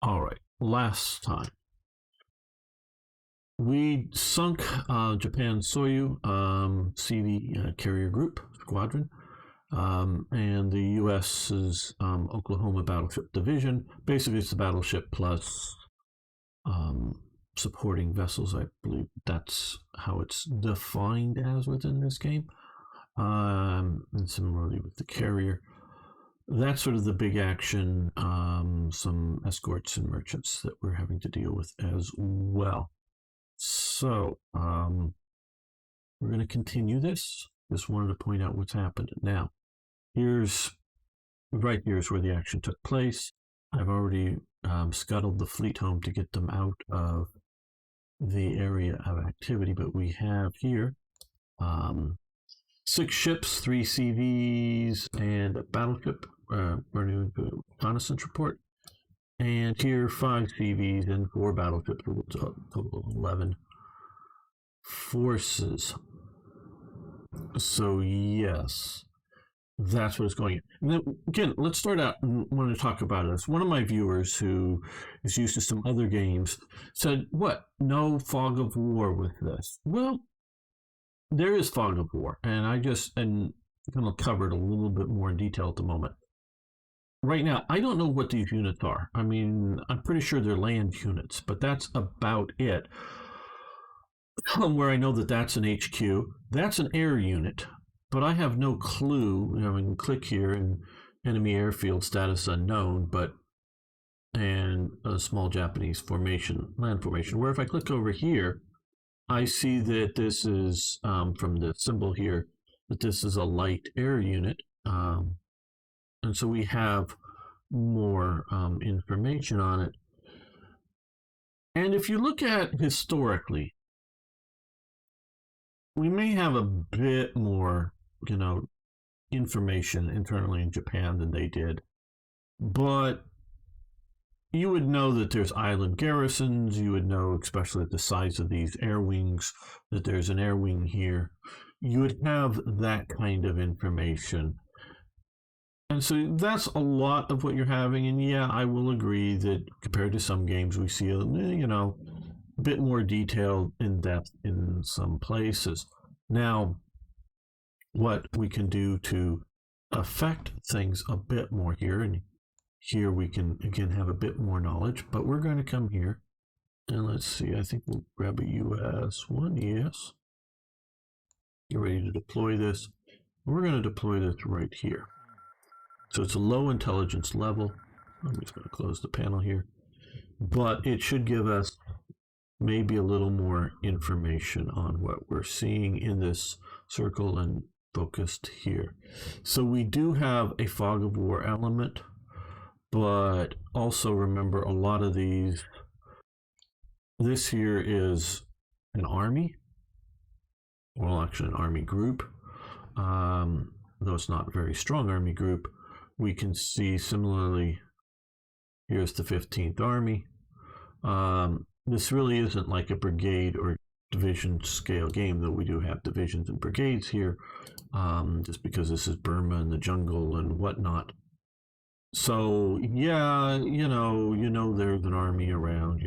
All right, last time we sunk Japan Soyu CV carrier group squadron, and the U.S.'s Oklahoma Battleship Division. Basically, it's the battleship plus supporting vessels. I believe that's how it's defined as within this game. And similarly with the carrier. That's sort of the big action, some escorts and merchants that we're having to deal with as well. So we're going to continue this. Just wanted to point out what's happened. Now, here's where the action took place. I've already scuttled the fleet home to get them out of the area of activity, but we have here 6 ships, 3 CVs, and a battleship running a reconnaissance report. And here 5 CVs and 4 battleships, total of 11 forces. So yes, that's what it's going in. And then, again, let's start out and want to talk about this. One of my viewers who is used to some other games said, what, no fog of war with this? Well, there is fog of war, and I'm going to cover it a little bit more in detail at the moment. Right now, I don't know what these units are. I mean, I'm pretty sure they're land units, but that's about it. Where I know that that's an HQ, that's an air unit, but I have no clue. I can click here and enemy airfield status unknown, and a small Japanese formation, land formation. Where if I click over here, I see that this is, from the symbol here, that this is a light air unit. And so we have more information on it. And if you look at historically, we may have a bit more, information internally in Japan than they did. But you would know that there's island garrisons. You would know, especially at the size of these air wings, that there's an air wing here. You would have that kind of information. And so that's a lot of what you're having. And yeah, I will agree that compared to some games, we see a bit more detail in depth in some places. Now, what we can do to affect things a bit more here, and here we can again have a bit more knowledge, but we're going to come here and let's see. I think we'll grab a US one. Yes. You're ready to deploy this. We're going to deploy this right here. So it's a low intelligence level. I'm just going to close the panel here, but it should give us maybe a little more information on what we're seeing in this circle and focused here. So we do have a fog of war element, but also remember a lot of these, this here is an army, well, actually an army group, though it's not a very strong army group. We can see similarly, here's the 15th Army. This really isn't like a brigade or division scale game, though we do have divisions and brigades here, just because this is Burma and the jungle and whatnot. So yeah, there's an army around,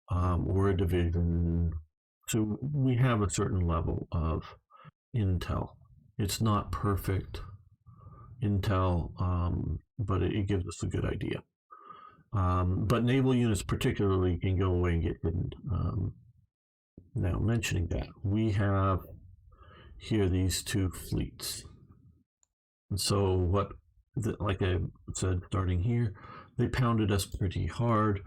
or a division. So we have a certain level of intel. It's not perfect intel, but it gives us a good idea. But naval units particularly can go away and get hidden. Now, mentioning that, we have here these 2 fleets. And so like I said, starting here, they pounded us pretty hard.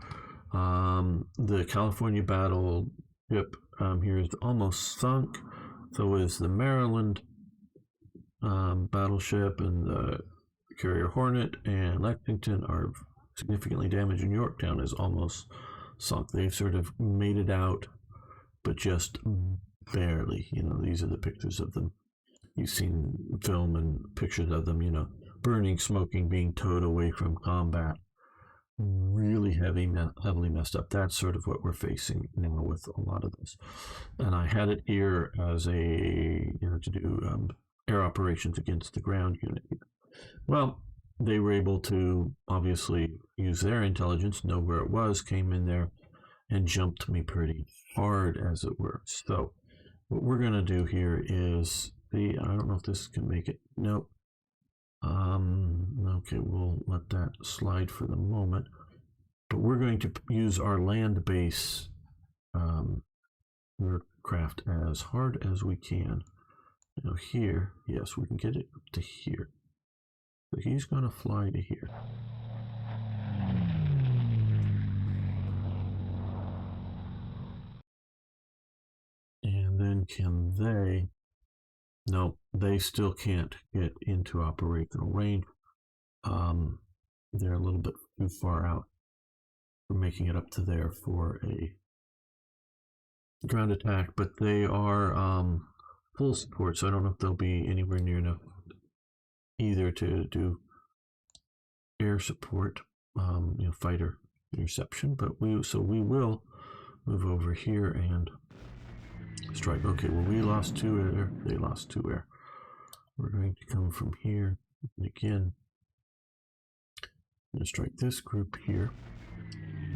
The California battleship here is almost sunk. So is the Maryland battleship, and the carrier Hornet and Lexington are significantly damaged, and Yorktown is almost sunk. They've sort of made it out, but just barely. These are the pictures of them. You've seen film and pictures of them, burning, smoking, being towed away from combat. Really heavily messed up. That's sort of what we're facing now with a lot of this. And I had it here as to do air operations against the ground unit. Well, they were able to obviously use their intelligence, know where it was, came in there and jumped me pretty hard, as it were. So what we're going to do here is I don't know if this can make it. Nope. Okay, we'll let that slide for the moment. But we're going to use our land base aircraft as hard as we can. Now here, yes, we can get it up to here. So he's going to fly to here. And then can they? No, they still can't get into operational range. They're a little bit too far out for making it up to there for a ground attack, but they are full support, so I don't know if they'll be anywhere near enough either to do air support, fighter interception. But we will move over here and strike. Okay, well, we lost 2 air, they lost 2 air. We're going to come from here and again. I'm going to strike this group here.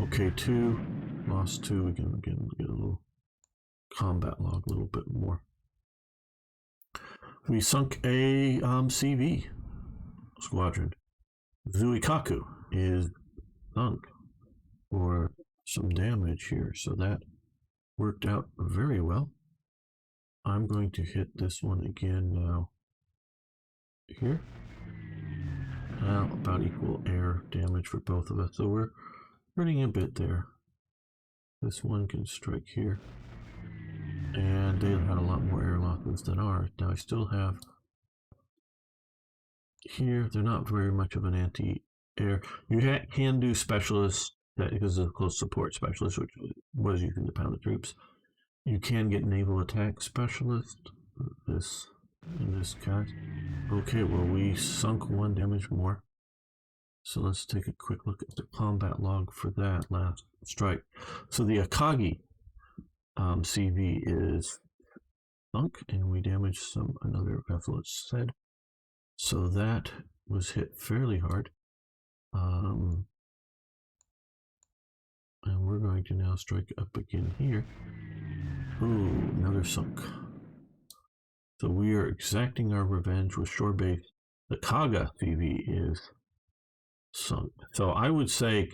Okay, 2, lost 2. We can again get a little combat log, a little bit more. We sunk a CV squadron. Zuikaku is sunk for some damage here, so that worked out very well. I'm going to hit this one again now. Here. About equal air damage for both of us, so we're hurting a bit there. This one can strike here, and they had a lot more air losses than ours. Now I still have here, they're not very much of an anti-air. You can do specialists, that because of close support specialist, which was using the pound of troops. You can get naval attack specialist. In this case. Okay, well, we sunk 1 damage more. So let's take a quick look at the combat log for that last strike. So the Akagi CV is sunk, and we damaged another vessel, it said. So that was hit fairly hard. And we're going to now strike up again here. Ooh, another sunk. So we are exacting our revenge with shore base. The Kaga CV is sunk. So I would say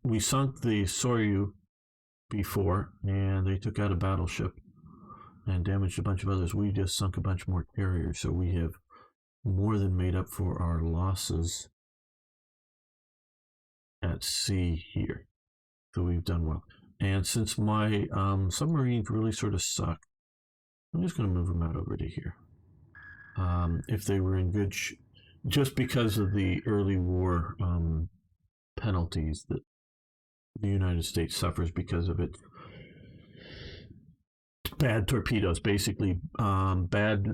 we sunk the Soryu before, and they took out a battleship and damaged a bunch of others. We just sunk a bunch more carriers, so we have more than made up for our losses at sea here. So we've done well. And since my submarines really sort of suck, I'm just going to move them out over to here. If they were in good just because of the early war penalties that the United States suffers because of its bad torpedoes, basically bad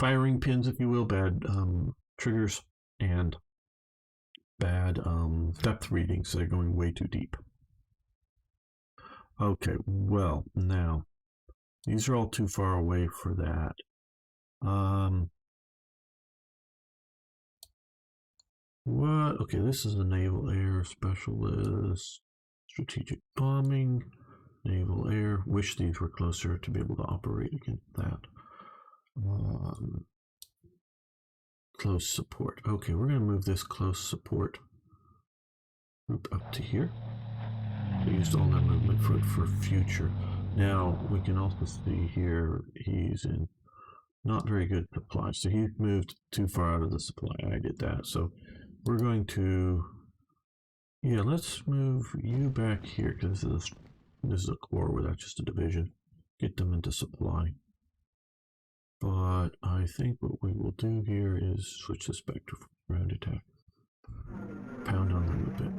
firing pins, if you will, bad triggers, and bad depth readings. They're going way too deep. Okay, well, now these are all too far away for that. What? Okay, this is the Naval Air Specialist. Strategic Bombing. Naval Air. Wish these were closer to be able to operate against that. Close support. Okay, we're going to move this close support group up to here. They used all their movement for future. Now, we can also see here he's in not very good supply. So he moved too far out of the supply. I did that. So we're going to, yeah, let's move you back here because this is a corps without just a division. Get them into supply. But I think what we will do here is switch this back to ground attack. Pound on them a bit.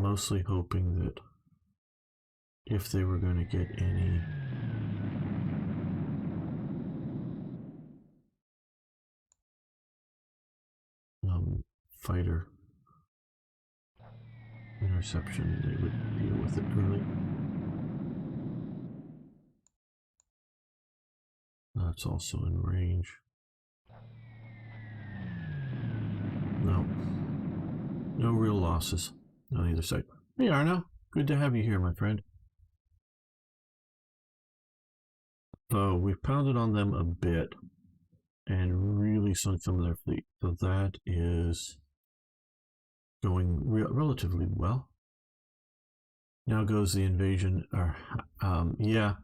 Mostly hoping that if they were going to get any fighter interception, they would deal with it early. That's also in range. No. No real losses on either side. Hey, Arno. Good to have you here, my friend. So we've pounded on them a bit and really sunk some of their fleet. So that is going relatively well. Now goes the invasion. Yeah.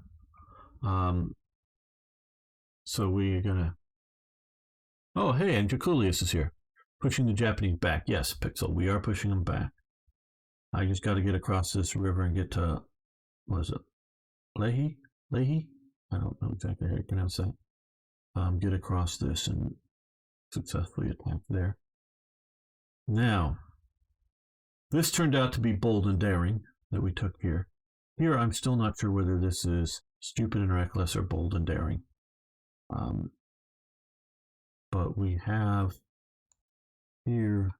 So we're gonna. Oh, hey, and Jaculius is here, pushing the Japanese back. Yes, Pixel, we are pushing them back. I just got to get across this river and get to, what is it, Lehi? Lehi? I don't know exactly how to pronounce that. Get across this and successfully attack there. Now, this turned out to be bold and daring that we took here. Here, I'm still not sure whether this is stupid and reckless or bold and daring. But we have here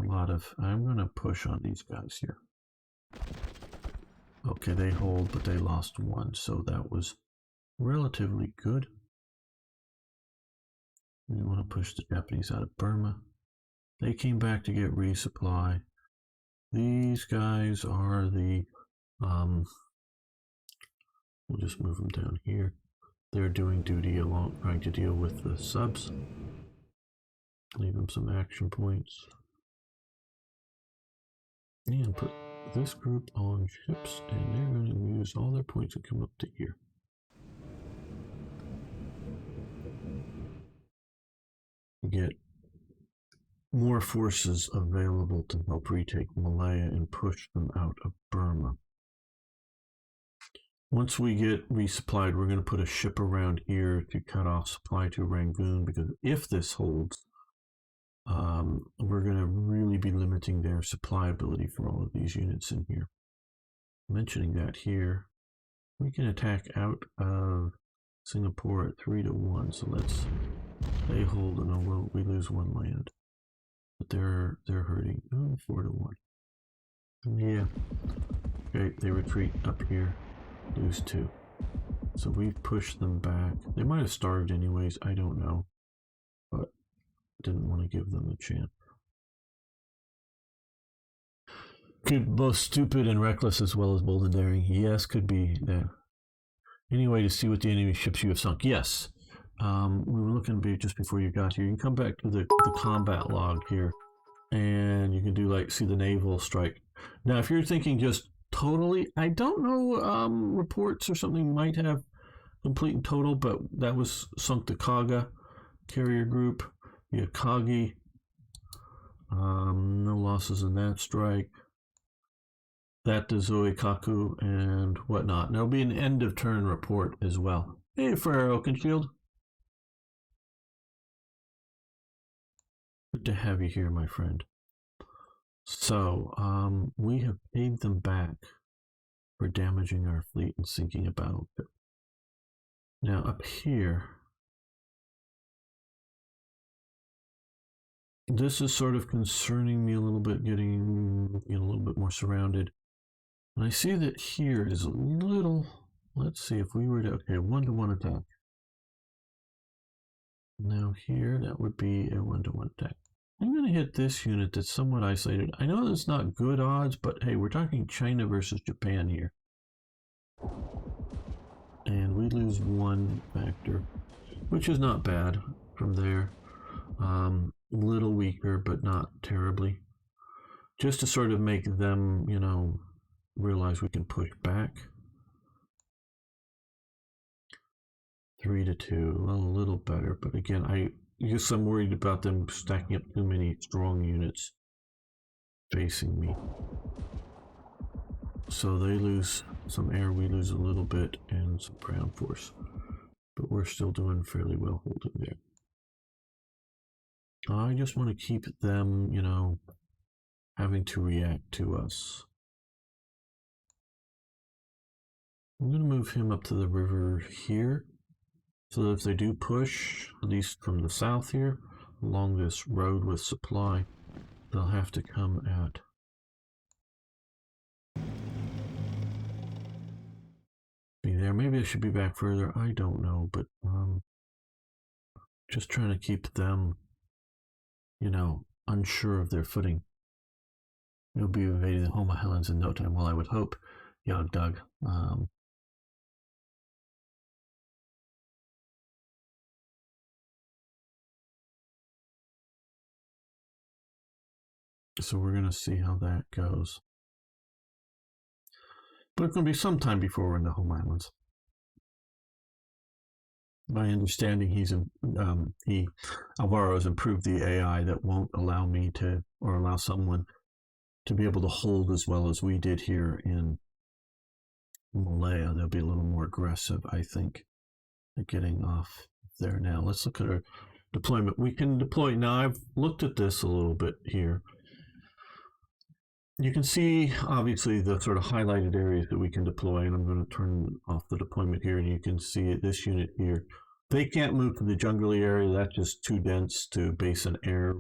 a lot of, I'm going to push on these guys here. Okay, they hold, but they lost one, so that was relatively good. We want to push the Japanese out of Burma. They came back to get resupply. These guys are the, we'll just move them down here. They're doing duty along, trying to deal with the subs. Leave them some action points. And put this group on ships, and they're going to use all their points and come up to here. Get more forces available to help retake Malaya and push them out of Burma. Once we get resupplied, we're going to put a ship around here to cut off supply to Rangoon, because if this holds, we're going to really be limiting their supply ability for all of these units in here. Mentioning that here, we can attack out of Singapore at 3-1. So they hold, and we lose one land, but they're hurting. Oh, 4-1. Yeah. Okay, they retreat up here, lose 2. So we've pushed them back. They might have starved anyways. I don't know, but didn't want to give them a chance. Could both stupid and reckless as well as bold and daring. Yes, could be there. Anyway, to see what the enemy ships you have sunk. Yes. We were looking just before you got here. You can come back to the combat log here, and you can do see the naval strike. Now, if you're thinking just totally, I don't know, reports or something might have complete and total, but that was sunk to Kaga carrier group. Yakagi. No losses in that strike. That to Zoikaku and whatnot. And there'll be an end of turn report as well. Hey, Frere Oakenshield. Good to have you here, my friend. So, we have paid them back for damaging our fleet and sinking a battleship. Now, up here, this is sort of concerning me a little bit, getting a little bit more surrounded. And I see that here is a little, let's see if we were to, okay, 1-1 attack. Now here, that would be a 1-1 attack. I'm going to hit this unit that's somewhat isolated. I know that's not good odds, but hey, we're talking China versus Japan here. And we lose 1 factor, which is not bad from there. A little weaker, but not terribly. Just to sort of make them, realize we can push back. 3-2, well, a little better, but again, I'm worried about them stacking up too many strong units facing me. So they lose some air, we lose a little bit, and some ground force, but we're still doing fairly well holding there. I just want to keep them, having to react to us. I'm going to move him up to the river here, so that if they do push, at least from the south here, along this road with supply, they'll have to come at me there. Maybe I should be back further, I don't know, but just trying to keep them unsure of their footing. You'll be invading the home islands in no time. Well, I would hope, Doug. So we're going to see how that goes. But it's going to be some time before we're in the home islands. My understanding, Alvaro has improved the AI that won't allow me to, or allow someone to be able to hold as well as we did here in Malaya. They'll be a little more aggressive, I think, at getting off there now. Let's look at our deployment. We can deploy. Now, I've looked at this a little bit here. You can see, obviously, the sort of highlighted areas that we can deploy, and I'm going to turn off the deployment here, and you can see it, this unit here. They can't move to the jungly area. That's just too dense to base an air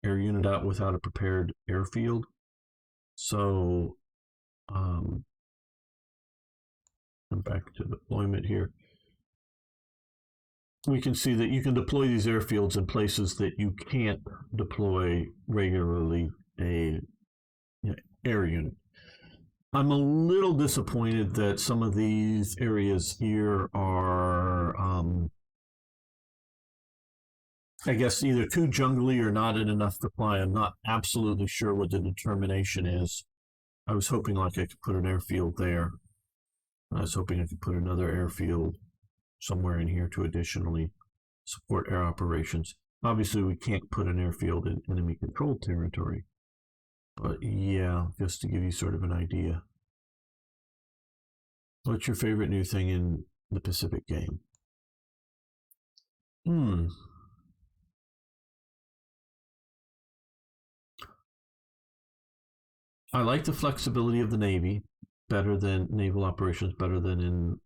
unit out without a prepared airfield. So, come back to deployment here. We can see that you can deploy these airfields in places that you can't deploy regularly a air unit. I'm a little disappointed that some of these areas here are, I guess, either too jungly or not in enough supply. I'm not absolutely sure what the determination is. I was hoping I could put an airfield there. I was hoping I could put another airfield somewhere in here to additionally support air operations. Obviously, we can't put an airfield in enemy-controlled territory. But yeah, just to give you sort of an idea. What's your favorite new thing in the Pacific game? I like the flexibility of the Navy, better than naval operations, better than in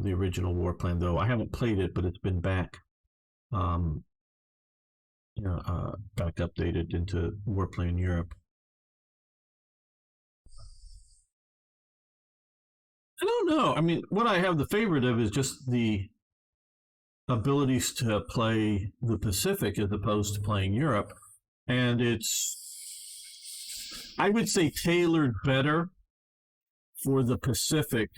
the original WarPlan, though. I haven't played it, but it's been back updated into WarPlan Europe. I don't know. I mean, what I have the favorite of is just the abilities to play the Pacific as opposed to playing Europe. And it's, I would say, tailored better for the Pacific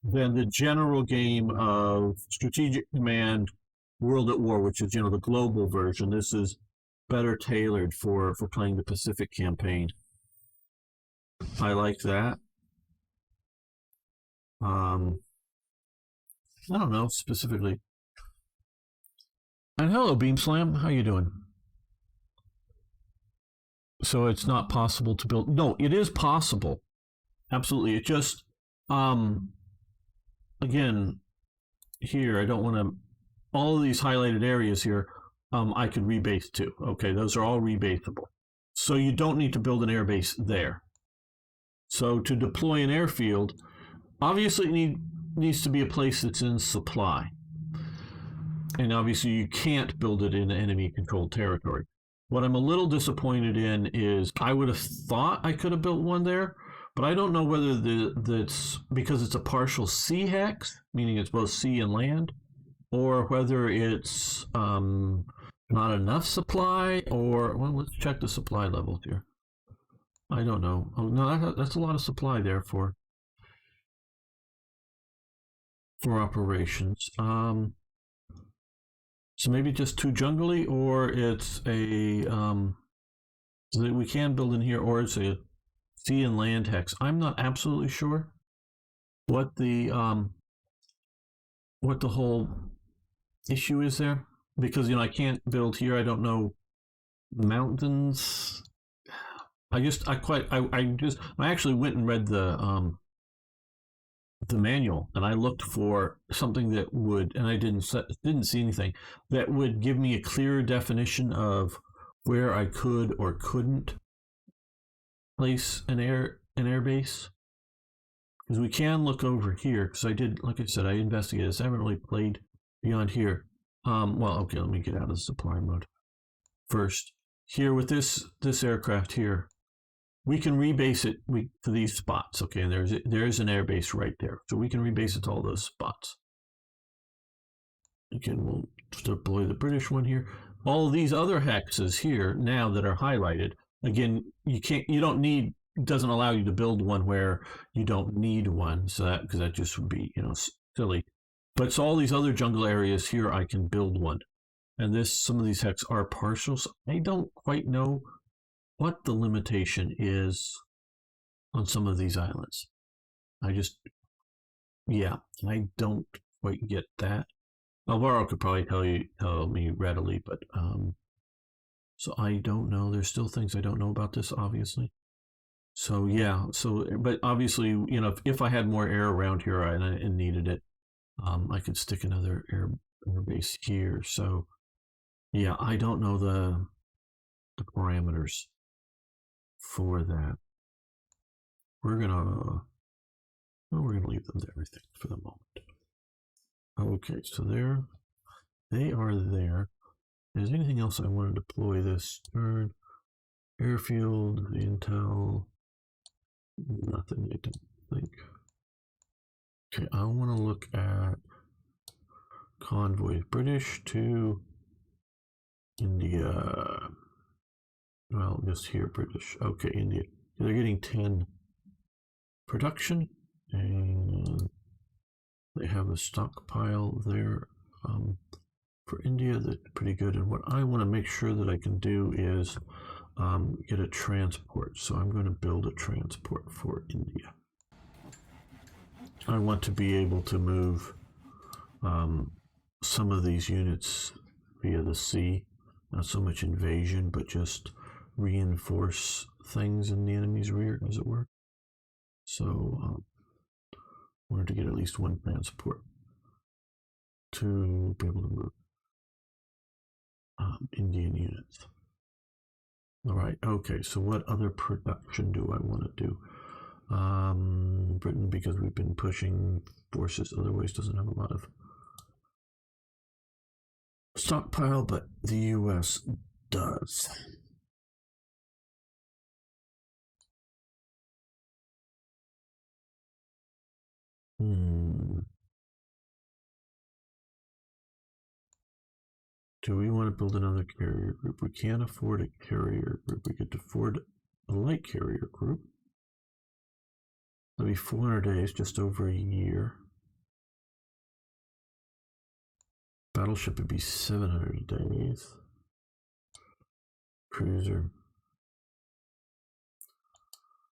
than the general game of Strategic Command World at War, which is, the global version. This is better tailored for playing the Pacific campaign. I like that. I don't know specifically. And hello, Beamslam. How you doing? So it's not possible to build. No, it is possible. Absolutely. It just, again, here, I don't want to, all of these highlighted areas here, I could rebase to. Okay, those are all rebaseable. So you don't need to build an airbase there. So to deploy an airfield, obviously it needs to be a place that's in supply. And obviously you can't build it in enemy-controlled territory. What I'm a little disappointed in is I would have thought I could have built one there, but I don't know whether that's because it's a partial sea hex, meaning it's both sea and land, or whether it's not enough supply, or, well, let's check the supply levels here. I don't know. Oh, no, that's a lot of supply there for operations. So maybe just too jungly, or it's a so that we can build in here, or it's a sea and land hex. I'm not absolutely sure what the whole issue is there, because I can't build here. I don't know mountains. I actually went and read the manual, and I looked for something that would, and I didn't see anything that would give me a clearer definition of where I could or couldn't place an air base. Because we can look over here, because I did, like I said, I investigated this. I haven't really played beyond here. Well, okay, let me get out of the supply mode first. Here with this aircraft here, we can rebase it to these spots, okay? And there is an airbase right there, so we can rebase it to all those spots. Again, we'll deploy the British one here. all of these other hexes here now that are highlighted, again, you don't need, doesn't allow you to build one where you don't need one. So that, because that just would be, silly. But so all these other jungle areas here, I can build one. And some of these hexes are partials. I don't quite know what the limitation is on some of these islands. I don't quite get that. Alvaro could probably tell me readily, but so I don't know. There's still things I don't know about this, obviously. So yeah, but obviously, if I had more air around here and needed it, I could stick another air base here. So yeah, I don't know the parameters for that. We're gonna leave them there, I think, for the moment. Okay, so they are there. Is there anything else I want to deploy this turn? Airfield, the intel, nothing, I don't think. Okay, I want to look at convoys. British to India. Well, just here, British. Okay, India. They're getting 10 production, and they have a stockpile there. For India, that's pretty good. And what I want to make sure that I can do is get a transport. So I'm going to build a transport for India. I want to be able to move some of these units via the sea. Not so much invasion, but just reinforce things in the enemy's rear, as it were. So wanted to get at least one transport to be able to move Indian units. All right, okay, so what other production do I want to do? Britain, because we've been pushing forces, otherwise doesn't have a lot of stockpile, but the US does. Do we want to build another carrier group? We can't afford a carrier group. We could afford a light carrier group. That'd be 400 days, just over a year. Battleship would be 700 days. Cruiser.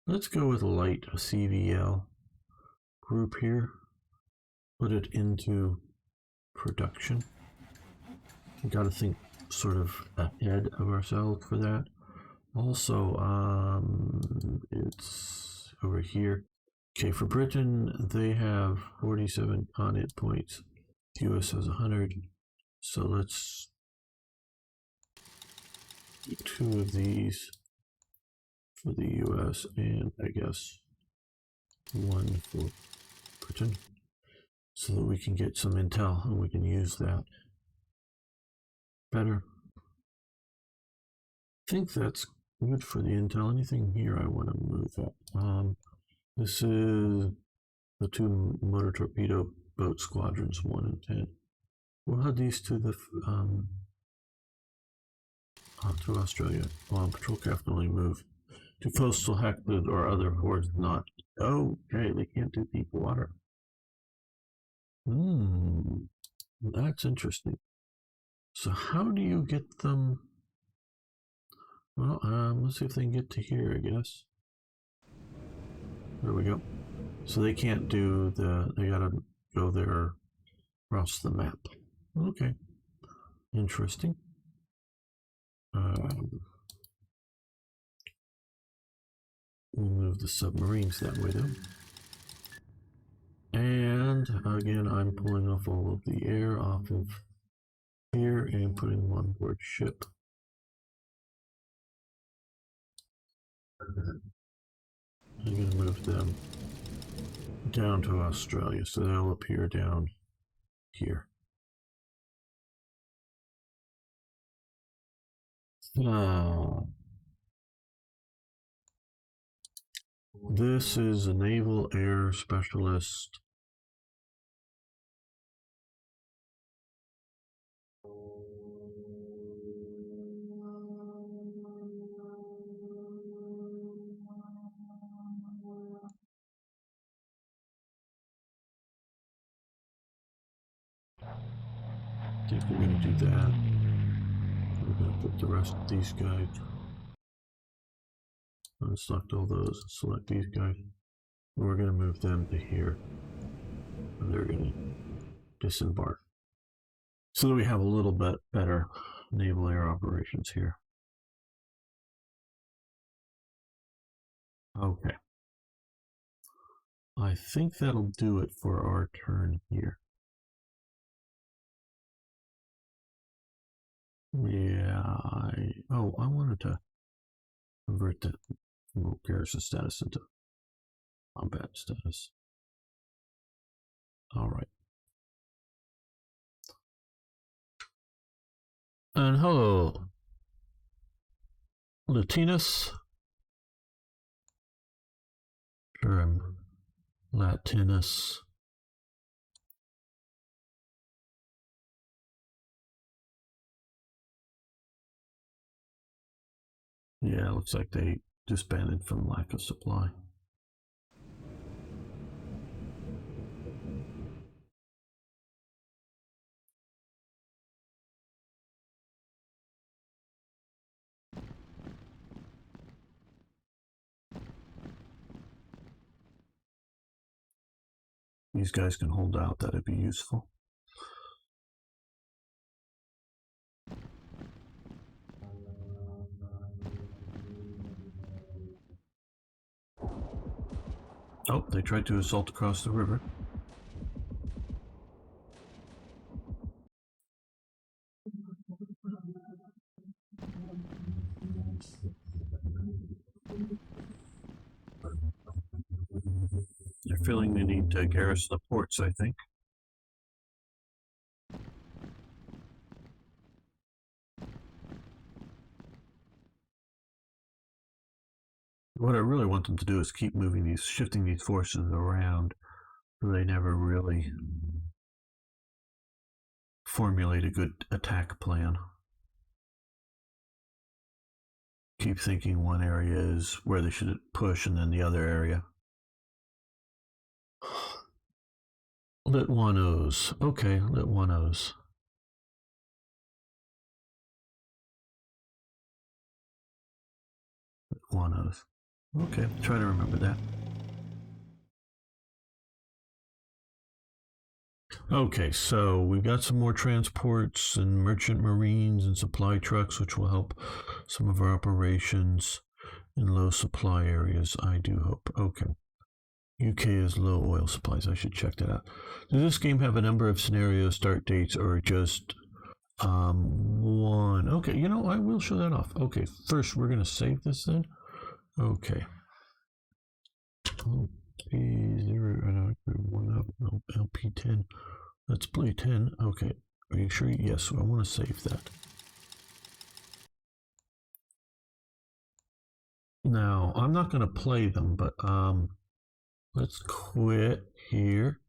Let's go with light, a CVL group here. Put it into production. We got to think sort of ahead of ourselves for that. Also, it's over here. Okay, for Britain, they have 47 content points. The US has 100. So let's do 2 of these for the US and I guess 1 for Britain, so that we can get some intel and we can use that better. I think that's good for the intel. Anything here I want to move up? This is the 2 motor torpedo boat squadrons, 1 and 10. We'll add these to the to Australia. Patrol craft can only move to coastal Hecklid or other ports not. Okay, they can't do deep water. That's interesting. So how do you get them? Well, let's see if they can get to here, I guess. There we go. So they can't do they gotta go there across the map. Okay. Interesting. We'll move the submarines that way though. And again, I'm pulling off all of the air off of here and putting them on board ship. I'm going to move them down to Australia, so they'll appear down here. This is a naval air specialist. think we're going to do that. We're going to put the rest of these guys. Let's select all those and select these guys. We're going to move them to here. And they're going to disembark. So that we have a little bit better naval air operations here. Okay. I think that'll do it for our turn here. Yeah, I wanted to convert the garrison status into combat status. All right. And hello, Latinus. Sure, I'm Latinus. Yeah, it looks like they disbanded from lack of supply. These guys can hold out, that'd be useful. Oh, they tried to assault across the river. They're feeling they need to garrison the ports, I think. What I really want them to do is keep moving these, shifting these forces around, so they never really formulate a good attack plan. Keep thinking one area is where they should push, and then the other area. Lit 1Os. Okay, lit 1Os. Lit 1Os. Okay, try to remember that. Okay, so we've got some more transports and merchant marines and supply trucks, which will help some of our operations in low supply areas, I do hope. Okay. UK is low oil supplies. I should check that out. Does this game have a number of scenario start dates or just one? Okay, you know, I will show that off. Okay, first we're going to save this then. Okay. LP0, LP10. Let's play 10. Okay. Are you sure? Yes, I want to save that. Now, I'm not going to play them, but let's quit here.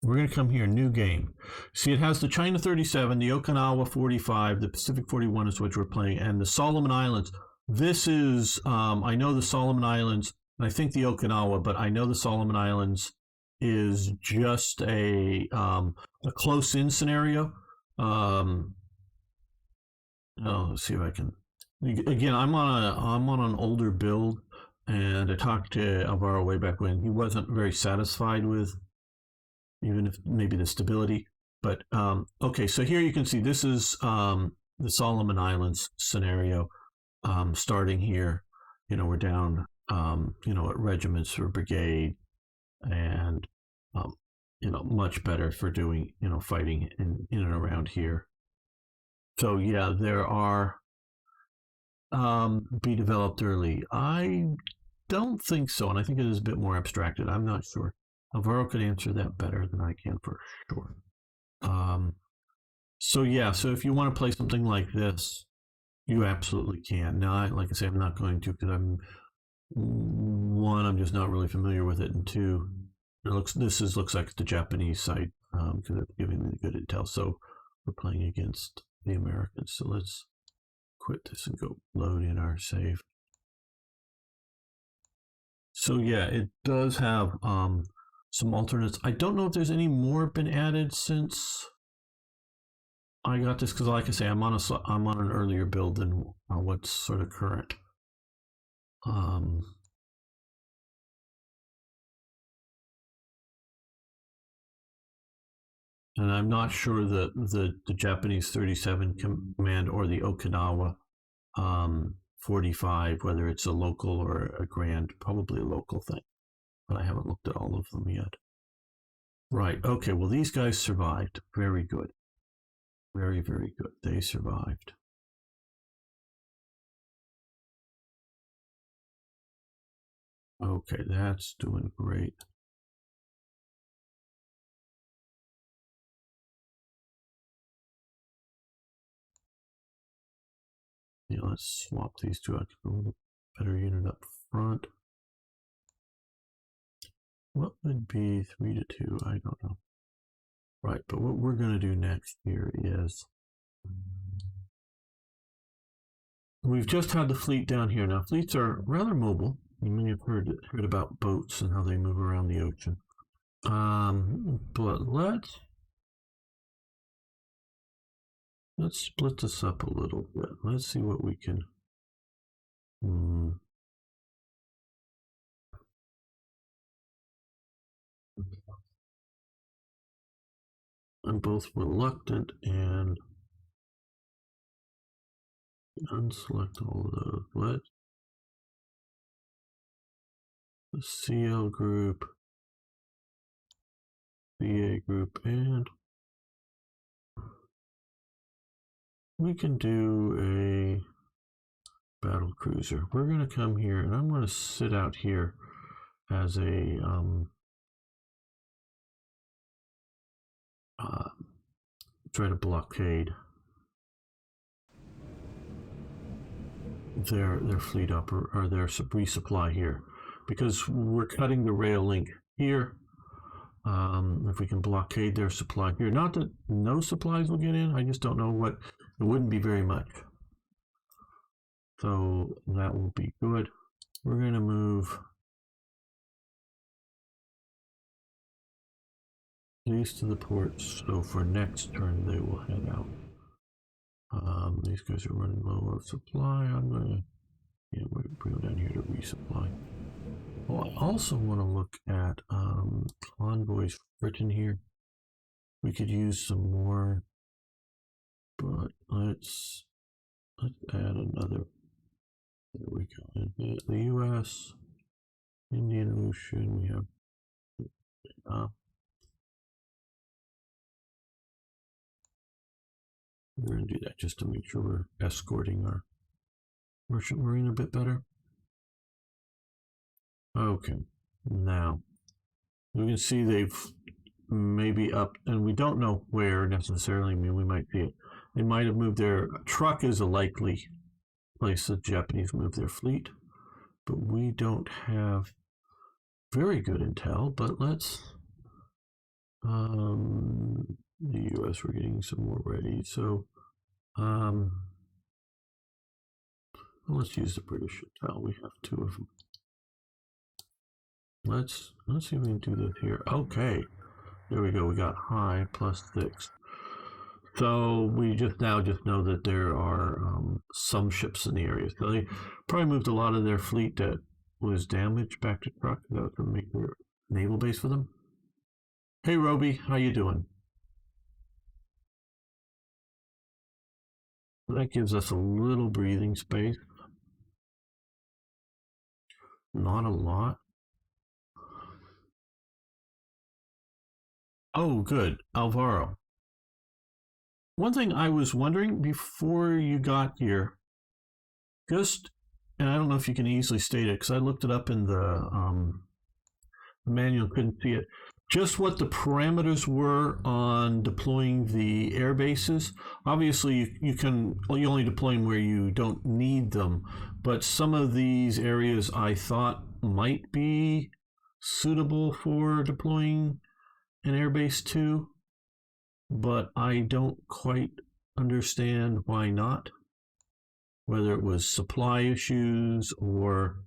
We're going to come here, new game. See, it has the China 37, the Okinawa 45, the Pacific 41 is what we're playing, and the Solomon Islands. This is, I know the Solomon Islands, I think the Okinawa, but I know the Solomon Islands is just a close-in scenario. Oh, let's see if I can. Again, I'm on an older build, and I talked to Alvaro way back when. He wasn't very satisfied with even if maybe the stability. But okay, so here you can see this is the Solomon Islands scenario. Starting here, you know, we're down, you know, at regiments or brigade, and you know, much better for doing, you know, fighting in and around here. So yeah, there are be developed early. I don't think so, and I think it is a bit more abstracted. I'm not sure. Alvaro could answer that better than I can for sure. So yeah, so if you want to play something like this, you absolutely can. Now, like I say, I'm not going to because I'm just not really familiar with it, and two, looks like the Japanese side because it's giving me good intel. So we're playing against the Americans. So let's quit this and go load in our save. So yeah, it does have some alternates. I don't know if there's any more been added since I got this because, like I say, I'm on an earlier build than what's sort of current. And I'm not sure that the Japanese 37 command or the Okinawa 45, whether it's a local or a grand, probably a local thing. But I haven't looked at all of them yet. Right. Okay. Well, these guys survived. Very good. Very, very good. They survived. Okay, that's doing great. Yeah, let's swap these two out. A little better unit up front. What would be 3 to 2? I don't know. Right, but what we're going to do next here is we've just had the fleet down here. Now, fleets are rather mobile. You may have heard about boats and how they move around the ocean. But let's split this up a little bit. Let's see what we can. I'm both reluctant and unselect all of those. Let's the CL group, CA group, and we can do a battle cruiser. We're going to come here and I'm going to sit out here as a try to blockade their fleet up or their resupply here, because we're cutting the rail link here. If we can blockade their supply here, not that no supplies will get in, I just don't know what, it wouldn't be very much. So that will be good. We're going to move these to the ports, so for next turn they will head out. These guys are running low of supply. I'm going to bring them down here to resupply. Well, I also want to look at convoys written here. We could use some more, but let's add another. There we go. And the U.S., Indian Ocean, we have. We're going to do that just to make sure we're escorting our merchant marine a bit better. Okay, now we can see they've maybe up, and we don't know where necessarily. I mean, we might see it. They might have moved their truck is a likely place the Japanese move their fleet, but we don't have very good intel. But let's the US, we're getting some more ready, so let's use the British intel. We have 2 of them. Let's see if we can do this here. Okay, there we go. We got high plus 6. So we just know that there are some ships in the area. So they probably moved a lot of their fleet that was damaged back to truck. That was going to make their naval base for them. Hey, Roby, how you doing? That gives us a little breathing space. Not a lot. Oh, good. Alvaro. One thing I was wondering before you got here, just, and I don't know if you can easily state it because I looked it up in the manual, couldn't see it. Just what the parameters were on deploying the air bases. Obviously, you only deploy them where you don't need them, but some of these areas I thought might be suitable for deploying an airbase to, but I don't quite understand why not. Whether it was supply issues or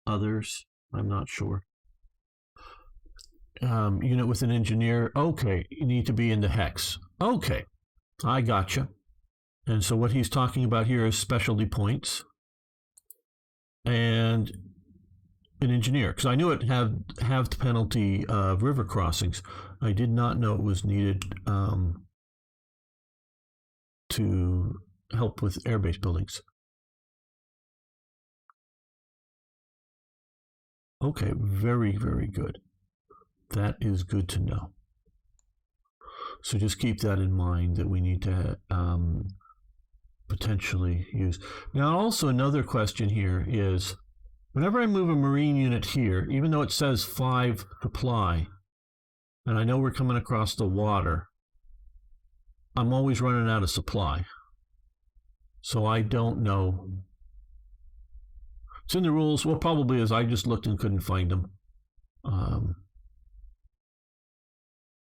others, I'm not sure. unit with an engineer. Okay, you need to be into hex. Okay, I gotcha. And so what he's talking about here is specialty points and an engineer, because I knew it had halved penalty of river crossings. I did not know it was needed to help with airbase buildings. Okay, very, very good. That is good to know. So just keep that in mind that we need to potentially use. Now, also another question here is, whenever I move a marine unit here, even though it says 5 supply, and I know we're coming across the water, I'm always running out of supply. So I don't know. It's in the rules. Well, probably is. I just looked and couldn't find them.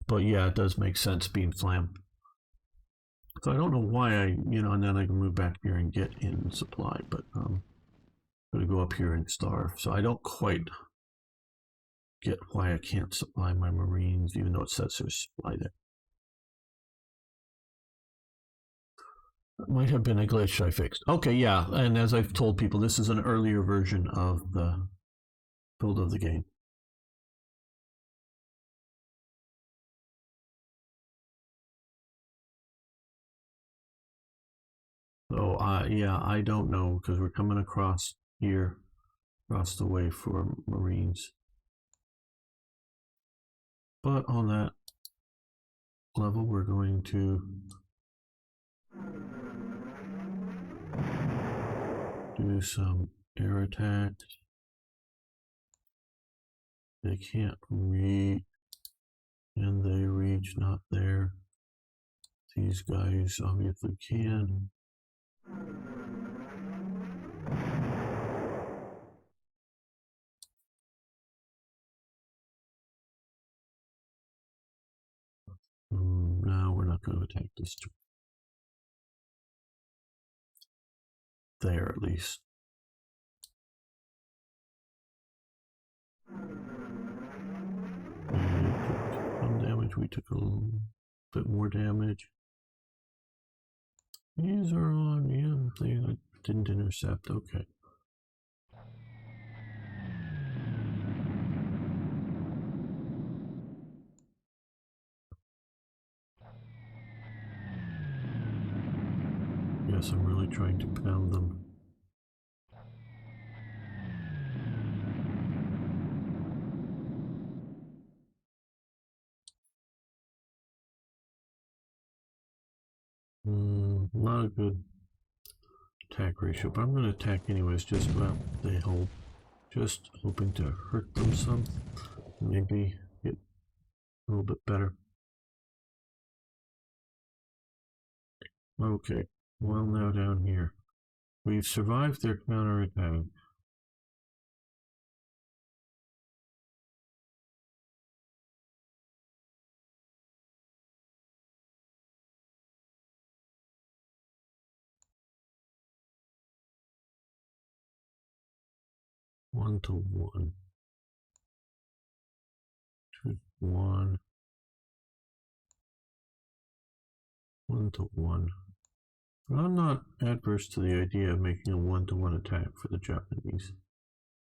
But yeah, it does make sense being flam. So I don't know why and then I can move back here and get in supply, but I'm going to go up here and starve. So I don't quite get why I can't supply my Marines, even though it says there's supply there. It might have been a glitch I fixed. Okay, yeah, and as I've told people, this is an earlier version of the build of the game. So, yeah, I don't know, because we're coming across here, across the way for Marines. But on that level, we're going to do some air attacks. They can't reach, and they reach not there. These guys obviously can. No, we're not going to attack this. There, at least. Some damage. We took a little bit more damage. These are on, yeah, they didn't intercept. Okay. Yes, I'm really trying to pound them. Not a good attack ratio, but I'm going to attack anyways, just about they hold. Just hoping to hurt them some. Maybe get a little bit better. Okay, well now down here. We've survived their counterattack. One to one. 2 to 1. 1 to 1. But I'm not adverse to the idea of making a 1-to-1 attack for the Japanese.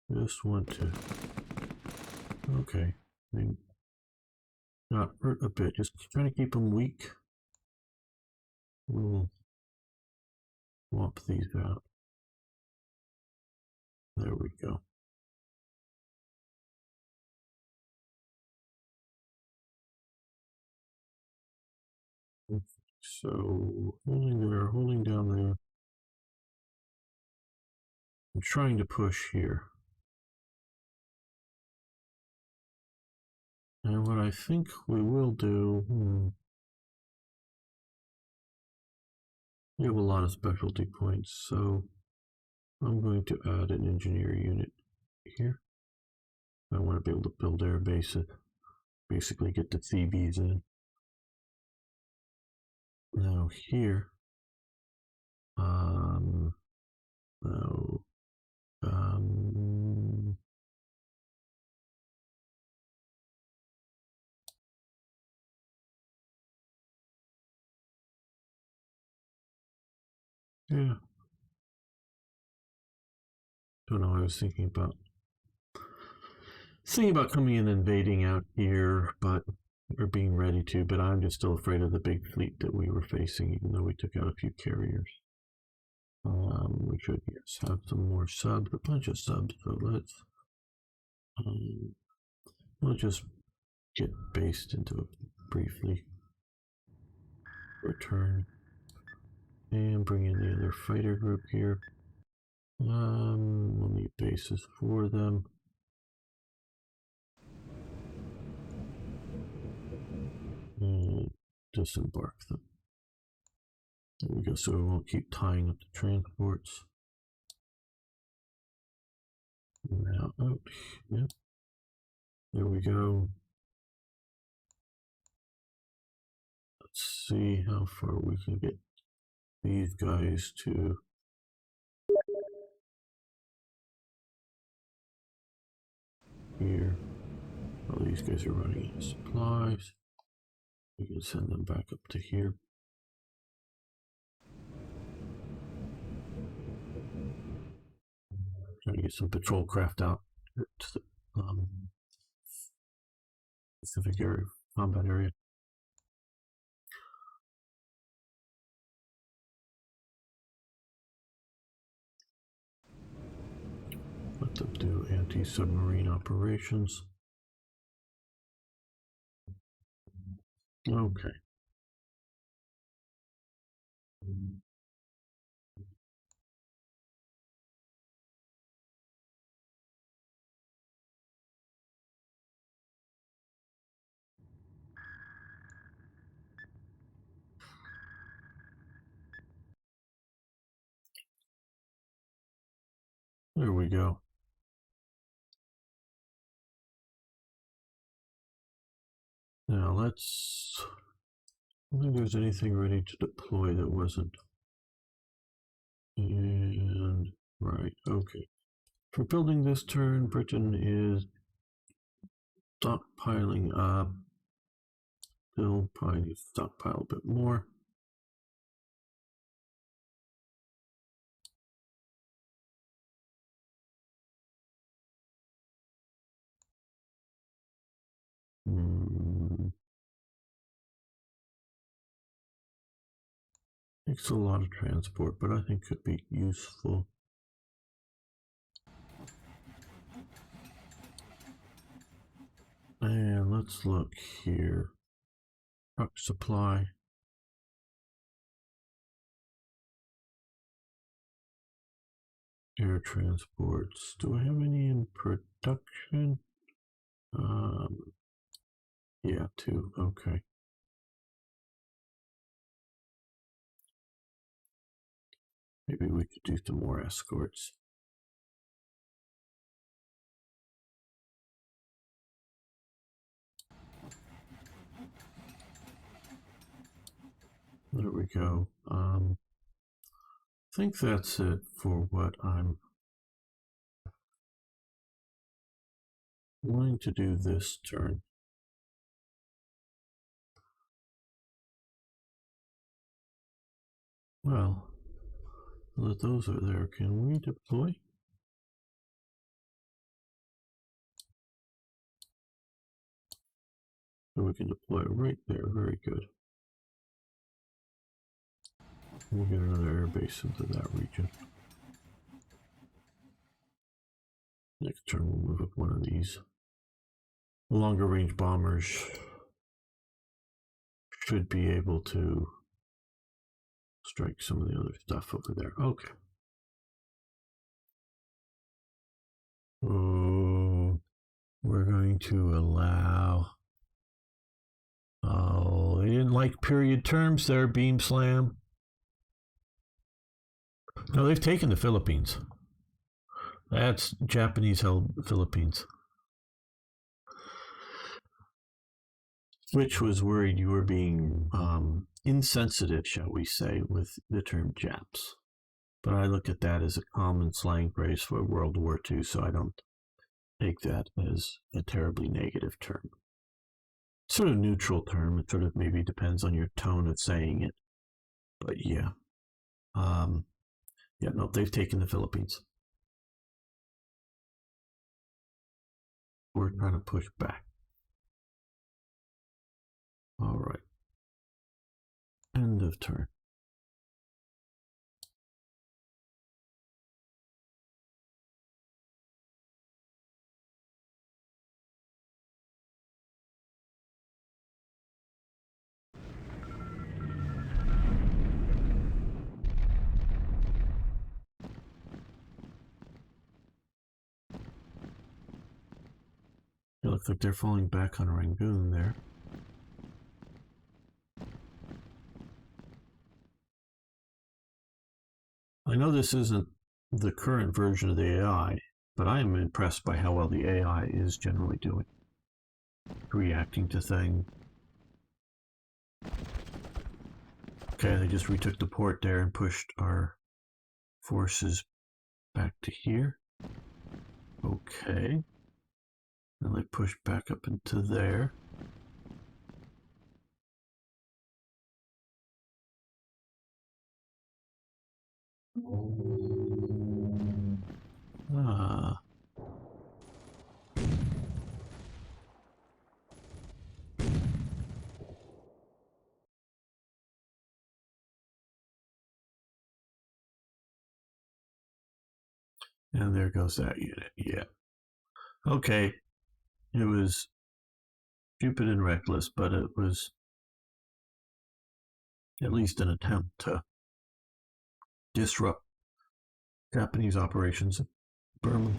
Just want to. Okay. I mean, not hurt a bit. Just trying to keep them weak. We'll swap these out. There we go. So holding there, holding down there. I'm trying to push here. And what I think we will do, we have a lot of specialty points, so I'm going to add an engineer unit here. I want to be able to build air bases, basically get the Thebes in. Now here, no, Yeah. Don't know. I was thinking about coming and invading out here, but or being ready to. But I'm just still afraid of the big fleet that we were facing, even though we took out a few carriers. We should yes have some more subs, a bunch of subs. So we'll just get based into it briefly. Return and bring in the other fighter group here. We'll need bases for them. And disembark them. There we go, so we won't keep tying up the transports. Now out, yep. There we go. Let's see how far we can get these guys to. Here. Well, these guys are running out of supplies. We can send them back up to here. Trying to get some patrol craft out to the Pacific area, combat area. Let them do anti-submarine operations. Okay. There we go. Now let's. I don't think there's anything ready to deploy that wasn't. And right, okay. For building this turn, Britain is stockpiling up. Still probably needs to stockpile a bit more. Takes a lot of transport, but I think could be useful. And let's look here. Truck supply. Air transports. Do I have any in production? Yeah, 2. Okay. Maybe we could do some more escorts. There we go. I think that's it for what I'm going to do this turn. Well, that those are there. Can we deploy? So we can deploy right there. Very good. We'll get another air base into that region. Next turn we'll move up one of these. Longer range bombers should be able to strike some of the other stuff over there. Okay. Oh, we're going to allow. Oh, they didn't like period terms there, Beam Slam. No, they've taken the Philippines. That's Japanese held Philippines. Which was worried you were being insensitive, shall we say, with the term Japs. But I look at that as a common slang phrase for World War II, so I don't take that as a terribly negative term. Sort of neutral term. It sort of maybe depends on your tone of saying it. But yeah. Yeah, no, they've taken the Philippines. We're trying to push back. All right. End of turn. It looks like they're falling back on Rangoon there. I know this isn't the current version of the AI, but I am impressed by how well the AI is generally doing. Reacting to things. Okay, they just retook the port there and pushed our forces back to here. Okay. And they push back up into there. Ah. And there goes that unit. Yeah. Okay. It was stupid and reckless, but it was at least an attempt to disrupt Japanese operations in Burma.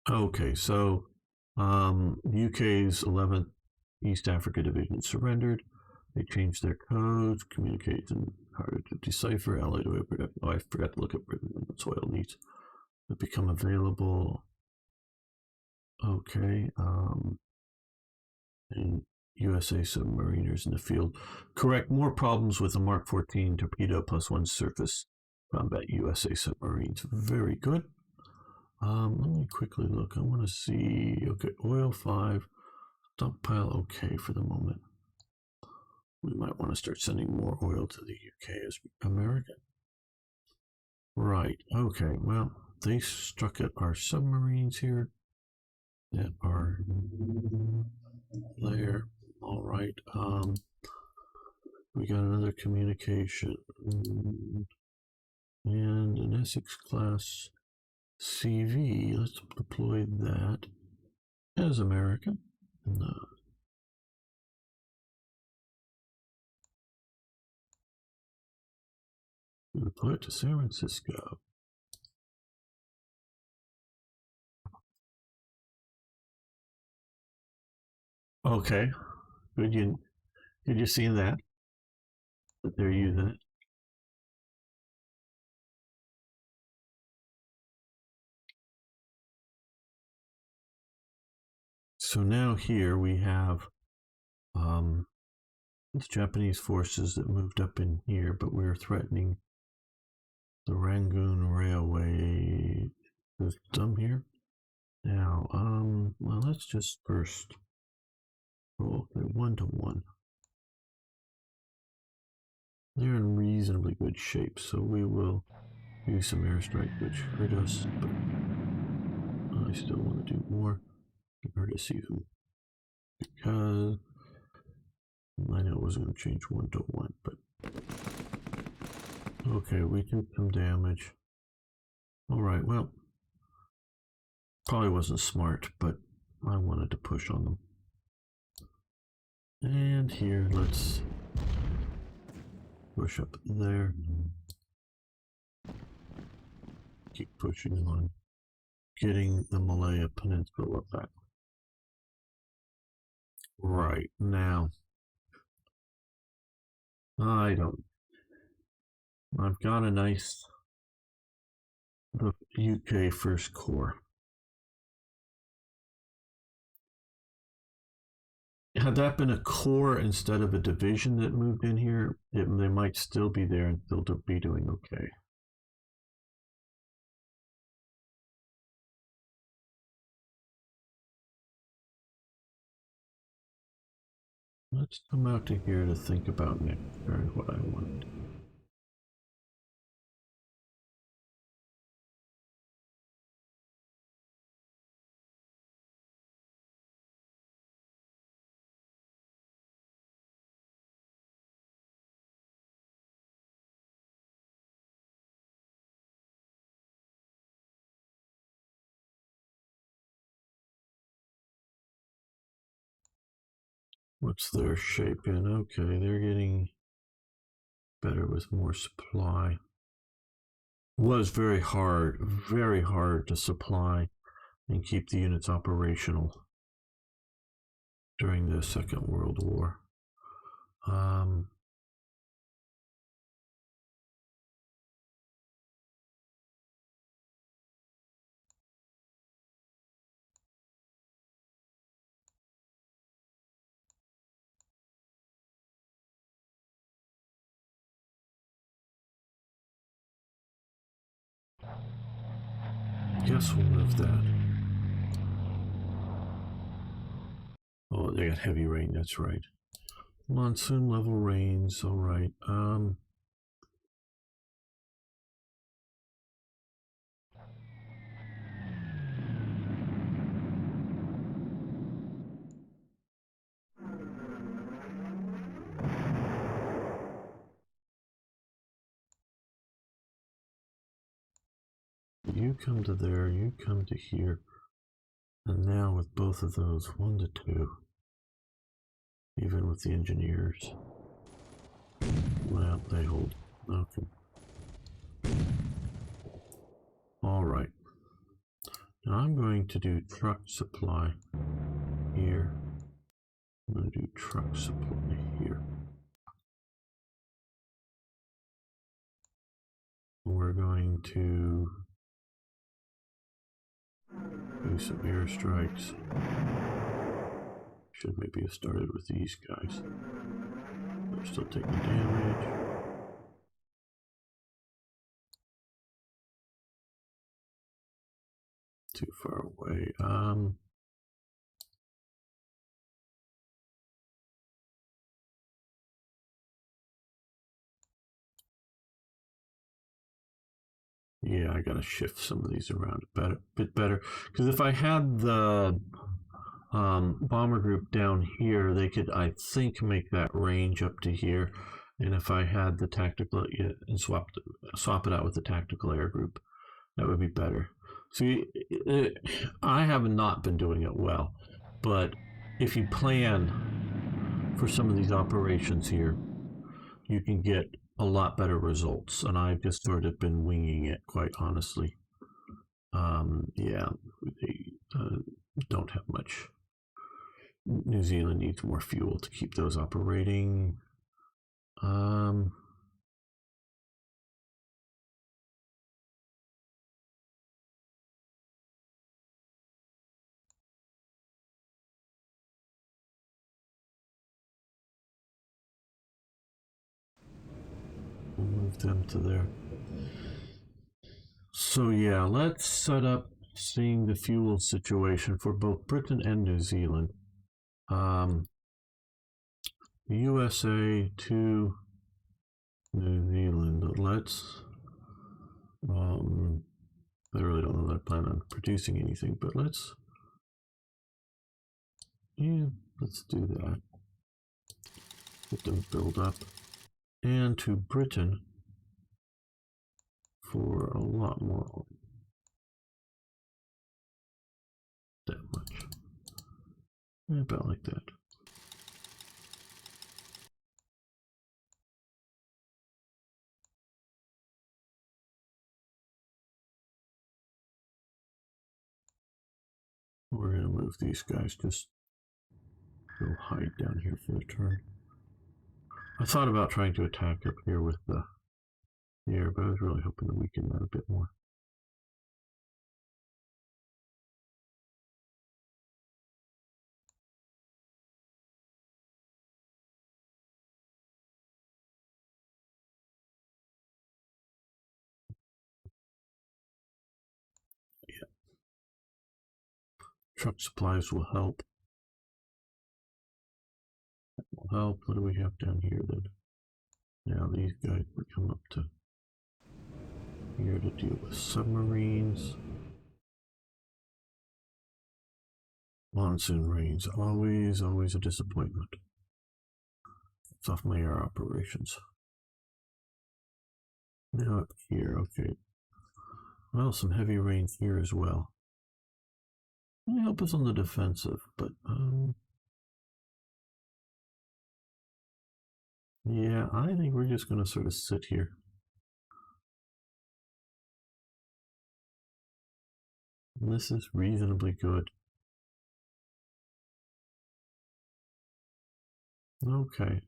Okay, so UK's 11th East Africa Division surrendered. They changed their codes, communication harder to decipher. Allied oh, I forgot to look at what soil needs to become available. Okay, and USA submariners in the field. Correct, more problems with the Mark 14 torpedo +1 surface combat USA submarines. Very good. Let me quickly look. I want to see. Okay, oil 5, stockpile okay for the moment. We might want to start sending more oil to the UK as America. Right. Okay. Well, they struck at our submarines here that are there. All right. We got another communication and an Essex class CV. Let's deploy that as American. Deploy it to San Francisco. Okay, good. Did you see that they're using it? So now here we have it's Japanese forces that moved up in here, but we're threatening the Rangoon Railway system here. Now, well, let's just first roll 1-1. They're in reasonably good shape, so we will use some airstrike, which hurt us, but I still want to do more to hurt us even, because I know it wasn't going to change 1-1, but okay, we took some damage. All right, well, probably wasn't smart, but I wanted to push on them. And here, let's push up there. Keep pushing on, getting the Malaya Peninsula back. Right, now, I've got a nice, the UK First Corps. Had that been a corps instead of a division that moved in here, they might still be there and still be doing okay. Let's come out to here to think about next turn what I want. What's their shape in? Okay, they're getting better with more supply. Was very hard to supply and keep the units operational during the Second World War. I guess we'll move that. Oh, they got heavy rain, that's right. Monsoon level rains, all right. You come to there, you come to here. And now with both of those, 1 to 2. Even with the engineers. Well, they hold. Okay. All right. Now I'm going to do truck supply here. I'm going to do truck supply here. We're going to do some airstrikes. Should maybe have started with these guys. They're still taking damage. Too far away. Yeah, I gotta shift some of these around a bit better. Because if I had the bomber group down here, they could, I think, make that range up to here. And if I had the tactical, yeah, and swap it out with the tactical air group, that would be better. See, I have not been doing it well, but if you plan for some of these operations here, you can get a lot better results. And I've just sort of been winging it, quite honestly. Yeah, they don't have much. New Zealand needs more fuel to keep those operating. We'll move them to there. So yeah, let's set up seeing the fuel situation for both Britain and New Zealand. USA to New Zealand. Let's. I really don't know that I plan on producing anything, but let's. Yeah, let's do that. Get them build up. And to Britain for a lot more. That much. About like that. We're going to move these guys, just go hide down here for a turn. I thought about trying to attack up here with the air, but I was really hoping to weaken that a bit more. Yeah. Truck supplies will help. will help. What do we have down here then? Now these guys will come up to here to deal with submarines. Monsoon rains, always a disappointment. It's off my air operations. Now up here, okay. Well, some heavy rain here as well. They help us on the defensive, but yeah, I think we're just going to sort of sit here. And this is reasonably good. Okay,